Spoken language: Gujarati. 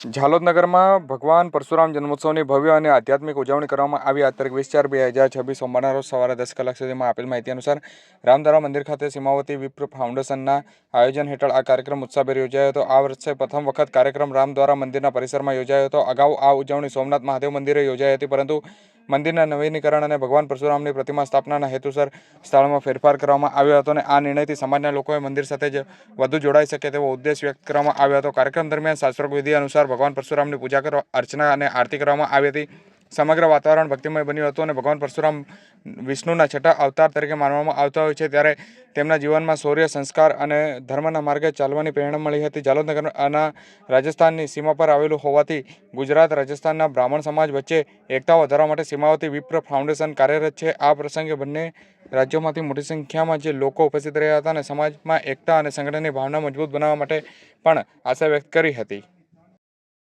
ઝાલોદ નગરમાં ભગવાન પરશુરામ જન્મોત્સવની ભવ્ય અને આધ્યાત્મિક ઉજવણી કરવામાં આવી. આ તારીખ 20/4/2026 સોમવારના રોજ સવારે 10 કલાક સુધીમાં આપેલ માહિતી અનુસાર રામધારા મંદિર ખાતે સીમાવતી વિપ્ર ફાઉન્ડેશનના આયોજન હેઠળ આ કાર્યક્રમ ઉત્સાહભેર યોજાયો હતો. આ વર્ષે પ્રથમ વખત કાર્યક્રમ રામદ્વારા મંદિરના પરિસરમાં યોજાયો હતો. અગાઉ આ ઉજવણી સોમનાથ મહાદેવ મંદિરે યોજાઈ હતી, પરંતુ મંદિરના નવીનીકરણ અને ભગવાન પરશુરામની પ્રતિમા સ્થાપનાના હેતુસર સ્થળમાં ફેરફાર કરવામાં આવ્યો હતો અને આ નિર્ણયથી સમાજના લોકોએ મંદિર સાથે જ વધુ જોડાઈ શકે તેવો ઉદ્દેશ વ્યક્ત કરવામાં આવ્યો હતો. કાર્યક્રમ દરમિયાન શાસ્ત્રોક્ત વિધિ અનુસાર ભગવાન પરશુરામની પૂજા કરવા, અર્ચના અને આરતી કરવામાં આવી હતી. સમગ્ર વાતાવરણ ભક્તિમય બન્યું હતું અને ભગવાન પરશુરામ વિષ્ણુના છઠ્ઠા અવતાર તરીકે માનવામાં આવતા હોય છે, ત્યારે તેમના જીવનમાં શૌર્ય, સંસ્કાર અને ધર્મના માર્ગે ચાલવાની પ્રેરણા મળી હતી. ઝાલોદ નગરના રાજસ્થાનની સીમા પર આવેલું હોવાથી ગુજરાત રાજસ્થાનના બ્રાહ્મણ સમાજ વચ્ચે એકતા વધારવા માટે સીમાવતી વિપ્ર ફાઉન્ડેશન કાર્યરત છે. આ પ્રસંગે બંને રાજ્યોમાંથી મોટી સંખ્યામાં જે લોકો ઉપસ્થિત રહ્યા હતા અને સમાજમાં એકતા અને સંગઠનની ભાવના મજબૂત બનાવવા માટે પણ આશા વ્યક્ત કરી હતી.